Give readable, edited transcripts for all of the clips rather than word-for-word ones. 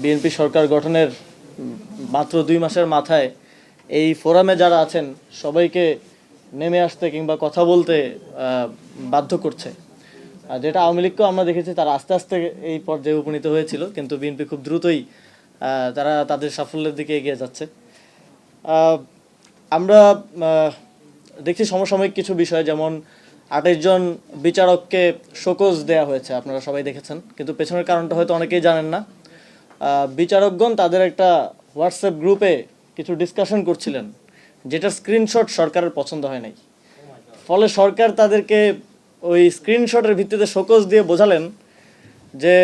BNP সরকার গঠনের মাত্র 2 মাসের মাথায় এই ফোরামে যারা আছেন সবাইকে নেমে আসতে কিংবা কথা বলতে বাধ্য করছে। যেটা আওয়ামী লীগকেও আমরা দেখেছি, তারা আস্তে আস্তে এই পর্যায়ে উপনীত হয়েছিল, কিন্তু বিএনপি খুব দ্রুতই তারা তাদের সাফল্যের দিকে এগিয়ে যাচ্ছে। আমরা দেখছি সমসাময়িক কিছু বিষয়, যেমন 28 জন বিচারককে শোকজ দেয়া হয়েছে, আপনারা সবাই দেখেছেন, কিন্তু পেছনের কারণটা হয়তো অনেকেই জানেন না। বিচারকগণ তাদের একটা হোয়াটসঅ্যাপ গ্রুপে কিছু ডিসকাশন করছিলেন, যেটার স্ক্রিনশট সরকারের পছন্দ হয় নাই। ফলে সরকার তাদেরকে ওই স্ক্রিনশটের ভিত্তিতে শোকজ দিয়ে বোঝালেন যে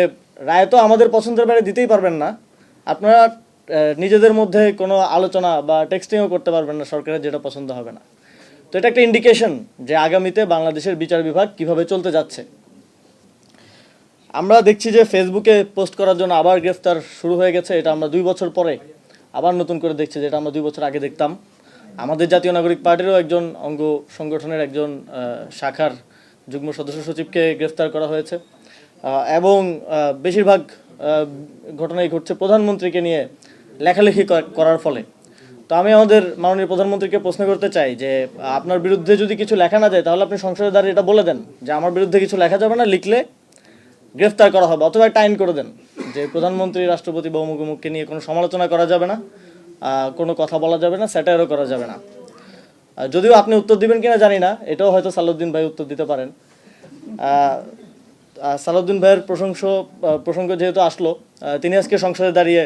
রায় তো আমাদের পছন্দের বাইরে দিতেই পারবেন না, আপনারা নিজেদের মধ্যে কোনো আলোচনা বা টেক্সটিংও করতে পারবেন না, সরকারের যেটা পছন্দ হবে না। তো এটা একটা ইন্ডিকেশন যে আগামীতে বাংলাদেশের বিচার বিভাগ কিভাবে চলতে যাচ্ছে। আমরা দেখছি যে ফেসবুকে পোস্ট করার জন্য আবার গ্রেফতার শুরু হয়ে গেছে। এটা আমরা 2 বছর পরে আবার নতুন করে দেখছি, যেটা আমরা 2 বছর আগে দেখতাম। আমাদের জাতীয় নাগরিক পার্টিরও একজন অঙ্গ সংগঠনের একজন শাখার যুগ্ম সদস্য সচিবকে গ্রেফতার করা হয়েছে, এবং বেশিরভাগ ঘটনাই ঘটছে প্রধানমন্ত্রীকে নিয়ে লেখালেখি করার ফলে। তো আমি আমাদের মাননীয় প্রধানমন্ত্রীকে প্রশ্ন করতে চাই যে আপনার বিরুদ্ধে যদি কিছু লেখা না যায়, তাহলে আপনি সংসদে দাঁড়িয়ে এটা বলে দেন যে আমার বিরুদ্ধে কিছু লেখা যাবে না, লিখলে গ্রেফতার করা হবে, অথবা একটা আইন করে দেন যে প্রধানমন্ত্রী, রাষ্ট্রপতি বা অমুক অমুককে নিয়ে কোনো সমালোচনা করা যাবে না, কোনো কথা বলা যাবে না, স্যাটায়ারও করা যাবে না। যদিও আপনি উত্তর দিবেন কিনা জানি না, এটাও হয়তো সালাউদ্দিন ভাই উত্তর দিতে পারেন। সালাউদ্দিন ভাইয়ের প্রসঙ্গ যেহেতু আসলো, তিনি আজকে সংসদে দাঁড়িয়ে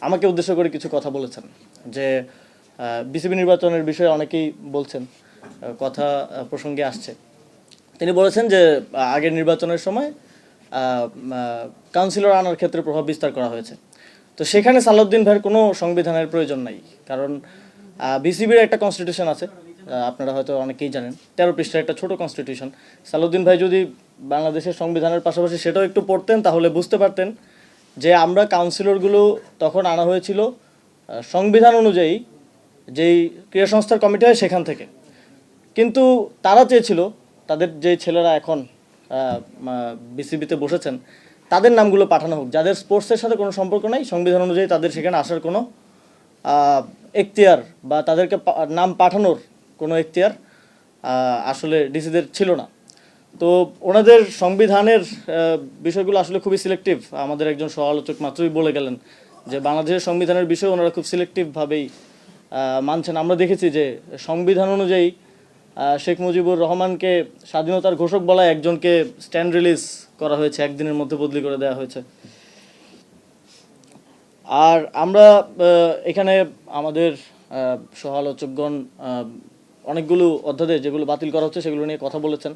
আমাকে উদ্দেশ্য করে কিছু কথা বলেছেন, যে বিসিবি নির্বাচনের বিষয়ে অনেকেই বলছেন, কথা প্রসঙ্গে আসছে। তিনি বলেছেন যে আগের নির্বাচনের সময় কাউন্সিলর আনার ক্ষেত্রে প্রভাব বিস্তার করা হয়েছে। তো সেখানে সালাউদ্দিন ভাইয়ের কোনো সংবিধানের প্রয়োজন নাই, কারণ বিসিবির একটা কনস্টিটিউশন আছে, আপনারা হয়তো অনেকেই জানেন, 13 পৃষ্ঠার একটা ছোট কনস্টিটিউশন। সালাউদ্দিন ভাই যদি বাংলাদেশের সংবিধানের পাশাপাশি সেটাও একটু পড়তেন, তাহলে বুঝতে পারতেন যে আমরা কাউন্সিলরগুলো তখন আনা হয়েছিল সংবিধান অনুযায়ী যেই ক্রীড়া সংস্থার কমিটি হয় সেখান থেকে। কিন্তু তারা চেয়েছিল তাদের যে ছেলেরা এখন বিসিবিতে বসেছেন তাদের নামগুলো পাঠানো হোক, যাদের স্পোর্টসের সাথে কোনো সম্পর্ক নাই, সংবিধান অনুযায়ী তাদের সেখানে আসার কোনো এখতিয়ার বা তাদেরকে নাম পাঠানোর কোনো এখতিয়ার আসলে ডিসিদের ছিল না। তো ওনাদের সংবিধানের বিষয়গুলো আসলে খুবই সিলেক্টিভ। আমাদের একজন সহ-আলোচক মাত্রই বলে গেলেন যে বাংলাদেশের সংবিধানের বিষয়ে ওনারা খুব সিলেক্টিভভাবেই মানছেন। আমরা দেখেছি যে সংবিধান অনুযায়ী শেখ মুজিবুর রহমানকে স্বাধীনতার ঘোষক বলায় একজনকে স্ট্যান্ড রিলিজ করা হয়েছে, একদিনের মধ্যে বদলি করে দেওয়া হয়েছে। আর আমরা এখানে আমাদের সহ-আলোচকগণ অনেকগুলো অধ্যাদেশ যেগুলো বাতিল করা হচ্ছে সেগুলো নিয়ে কথা বলেছেন,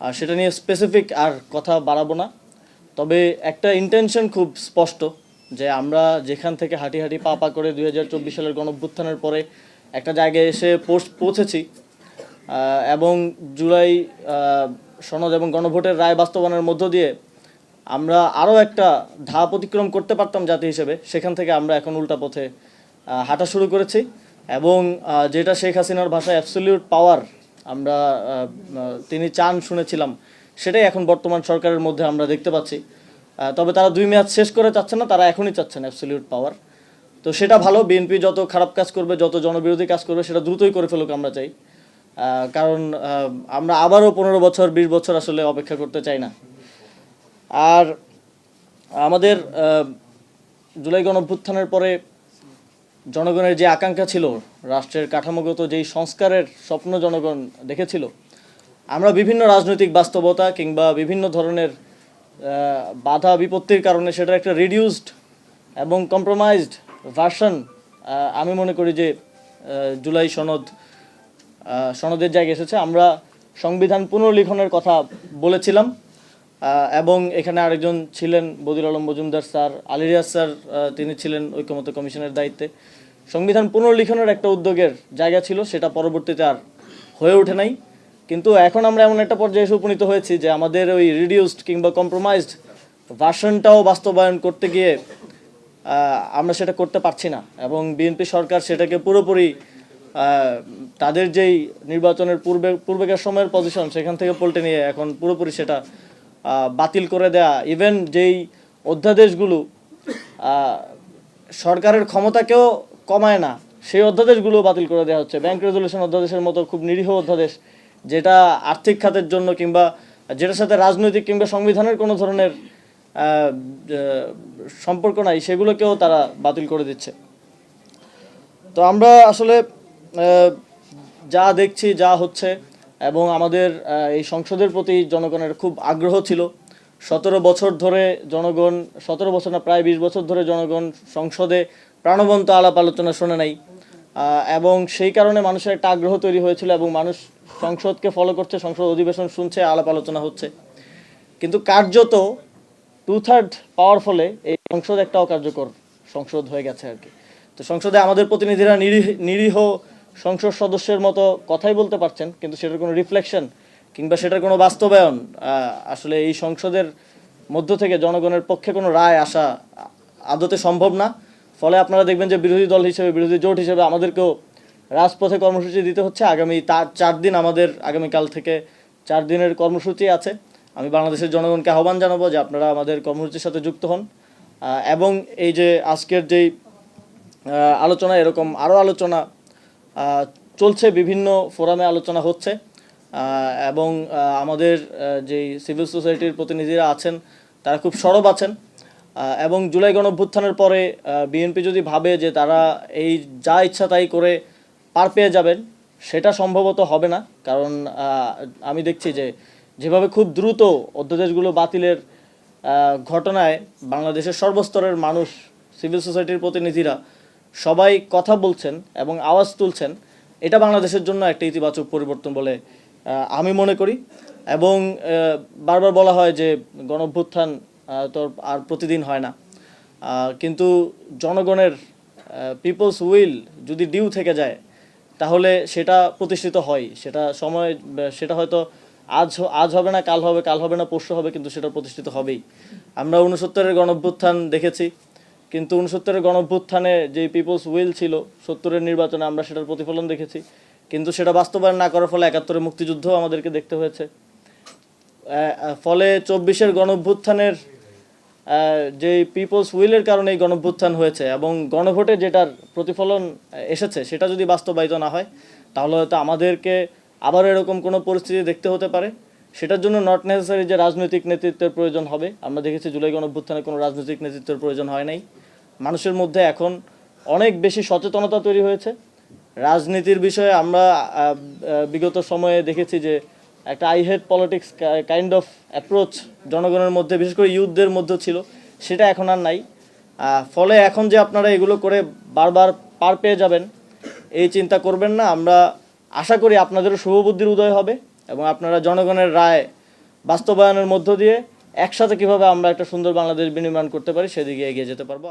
আর সেটা নিয়ে স্পেসিফিক আর কথা বাড়াবো না। তবে একটা ইন্টেনশন খুব স্পষ্ট, যে আমরা যেখান থেকে হাঁটি হাঁটি পা পা করে 2024 সালের গণঅভ্যুত্থানের পরে একটা জায়গায় এসে পৌঁছেছি, এবং জুলাই সনদ এবং গণভোটের রায় বাস্তবায়নের মধ্য দিয়ে আমরা আরও একটা ধাপ অতিক্রম করতে পারতাম জাতি হিসেবে, সেখান থেকে আমরা এখন উল্টা পথে হাঁটা শুরু করেছি। এবং যেটা শেখ হাসিনার ভাষায় অ্যাবসলিউট পাওয়ার আমরা তিনি চান শুনেছিলাম, সেটাই এখন বর্তমান সরকারের মধ্যে আমরা দেখতে পাচ্ছি। তবে তারা 2 মেয়াদ শেষ করে চাচ্ছেন না, তারা এখনই চাচ্ছেন অ্যাবসলিউট পাওয়ার। তো সেটা ভালো, বিএনপি যত খারাপ কাজ করবে, যত জনবিরোধী কাজ করবে, সেটা দ্রুতই করে ফেলুক আমরা চাই। কারণ আমরা আবারও 15 বছর 20 বছর আসলে অপেক্ষা করতে চাই না। আর আমাদের জুলাই গণঅভ্যুত্থানের পরে জনগণের যে আকাঙ্ক্ষা ছিল, রাষ্ট্রের কাঠামোগত যেই সংস্কারের স্বপ্ন জনগণ দেখেছিল, আমরা বিভিন্ন রাজনৈতিক বাস্তবতা কিংবা বিভিন্ন ধরনের বাধা বিপত্তির কারণে সেটার একটা রিডিউসড এবং কম্প্রোমাইজড ভার্সন আমি মনে করি যে জুলাই সনদের জায়গায় এসেছে। আমরা সংবিধান পুনর্লিখনের কথা বলেছিলাম, এবং এখানে আরেকজন ছিলেন বদিউল আলম মজুমদার স্যার, আলী রিয়াজ স্যার, তিনি ছিলেন ঐকমত্য কমিশনের দায়িত্বে। সংবিধান পুনর্লিখনের একটা উদ্যোগের জায়গা ছিল, সেটা পরবর্তীতে আর হয়ে ওঠে নাই। কিন্তু এখন আমরা এমন একটা পর্যায়ে এসে উপনীত হয়েছি যে আমাদের ওই রিডিউসড কিংবা কম্প্রোমাইজড ভার্সনটাও বাস্তবায়ন করতে গিয়ে আমরা সেটা করতে পারছি না, এবং বিএনপি সরকার সেটাকে পুরোপুরি তাদের যেই নির্বাচনের পূর্বেকার সময়ের পজিশন সেখান থেকে পল্টে নিয়ে এখন পুরোপুরি সেটা বাতিল করে দেয়া। ইভেন যেই অধ্যাদেশগুলো আহ, সরকারের ক্ষমতাকেও কমায় না সেই অধ্যাদেশগুলো বাতিল করে দেওয়া হচ্ছে। ব্যাংক রেজুলেশন অধ্যাদেশের মতো খুব নিরীহ অধ্যাদেশ, যেটা আর্থিক খাতের জন্য কিংবা যেটার সাথে রাজনৈতিক কিংবা সংবিধানের কোনো ধরনের আহ, সম্পর্ক নাই, সেগুলোকেও তারা বাতিল করে দিচ্ছে। তো আমরা আসলে আহ, যা দেখছি, যা হচ্ছে, এবং আমাদের এই সংসদের প্রতি জনগণের খুব আগ্রহ ছিল। 17 বছর ধরে জনগণ, 17 বছর না প্রায় 20 বছর ধরে জনগণ সংসদে প্রাণবন্ত আলাপ আলোচনা শোনে নাই, এবং সেই কারণে মানুষের একটা আগ্রহ তৈরি হয়েছিল এবং মানুষ সংসদকে ফলো করছে, সংসদ অধিবেশন শুনছে, আলাপ আলোচনা হচ্ছে। কিন্তু কার্যত 2/3 পাওয়ার ফলে এই সংসদ একটা অকার্যকর সংসদ হয়ে গেছে আর কি। তো সংসদে আমাদের প্রতিনিধিরা নিরীহ সংসদ সদস্যের মতো কথাই বলতে পারছেন, কিন্তু সেটার কোনো রিফ্লেকশন কিংবা সেটার কোনো বাস্তবায়ন আসলে এই সংসদের মধ্য থেকে জনগণের পক্ষে কোনো রায় আসা আদতে সম্ভব না। ফলে আপনারা দেখবেন যে বিরোধী দল হিসেবে, বিরোধী জোট হিসেবে আমাদেরকেও রাজপথে কর্মসূচি দিতে হচ্ছে। আগামী 4 দিন আমাদের, আগামীকাল থেকে 4 দিনের কর্মসূচি আছে। আমি বাংলাদেশের জনগণকে আহ্বান জানাবো যে আপনারা আমাদের কর্মসূচির সাথে যুক্ত হন, এবং এই যে আজকের যেই আলোচনা, এরকম আরও আলোচনা চলছে, বিভিন্ন ফোরামে আলোচনা হচ্ছে, এবং আমাদের যেই সিভিল সোসাইটির প্রতিনিধিরা আছেন তারা খুব সরব আছেন। এবং জুলাই গণঅভ্যুত্থানের পরে বিএনপি যদি ভাবে যে তারা এই যা ইচ্ছা তাই করে পার পেয়ে যাবেন, সেটা সম্ভবত হবে না। কারণ আমি দেখছি যে যেভাবে খুব দ্রুত অধ্যাদেশগুলো বাতিলের ঘটনায় বাংলাদেশের সর্বস্তরের মানুষ, সিভিল সোসাইটির প্রতিনিধিরা সবাই কথা বলছেন এবং আওয়াজ তুলছেন, এটা বাংলাদেশের জন্য একটা ইতিবাচক পরিবর্তন বলে আমি মনে করি। এবং বারবার বলা হয় যে গণঅভ্যুত্থান তো আর প্রতিদিন হয় না, কিন্তু জনগণের পিপলস উইল যদি ডিউ থেকে যায় তাহলে সেটা প্রতিষ্ঠিত হয়। সেটা সময়, সেটা হয়তো আজ হবে না, কাল হবে, কাল হবে না, পরশু হবে, কিন্তু সেটা প্রতিষ্ঠিত হবেই। আমরা 69-এর গণঅভ্যুত্থান দেখেছি, কিন্তু 69-এর গণঅভ্যুত্থানে যে পিপলস উইল ছিল, 70-এর নির্বাচনে আমরা সেটার প্রতিফলন দেখেছি, কিন্তু সেটা বাস্তবায়ন না করার ফলে 71-এর মুক্তিযুদ্ধও আমাদেরকে দেখতে হয়েছে। ফলে 24-এর গণঅভ্যুত্থানের যে পিপলস উইলের কারণে এই গণঅভ্যুত্থান হয়েছে এবং গণভোটে যেটার প্রতিফলন এসেছে, সেটা যদি বাস্তবায়িত না হয় তাহলে হয়তো আমাদেরকে আবার এরকম কোনো পরিস্থিতি দেখতে হতে পারে। সেটার জন্য নট নেসেসারি যে রাজনৈতিক নেতৃত্বের প্রয়োজন হবে। আমরা দেখেছি জুলাই গণঅভ্যুত্থানে কোনো রাজনৈতিক নেতৃত্বের প্রয়োজন হয় নাই। মানুষের মধ্যে এখন অনেক বেশি সচেতনতা তৈরি হয়েছে রাজনীতির বিষয়ে। আমরা বিগত সময়ে দেখেছি যে একটা I hate politics kind of approach জনগণের মধ্যে, বিশেষ করে ইউথদের মধ্যে ছিল, সেটা এখন আর নাই। ফলে এখন যে আপনারা এগুলো করে বারবার পার পেয়ে যাবেন, এই চিন্তা করবেন না। আমরা আশা করি আপনাদেরও শুভবুদ্ধির উদয় হবে এবং আপনারা জনগণের রায় বাস্তবায়নের মধ্য দিয়ে একসাথে কীভাবে আমরা একটা সুন্দর বাংলাদেশ বিনির্মাণ করতে পারি সেদিকে এগিয়ে যেতে পারবো।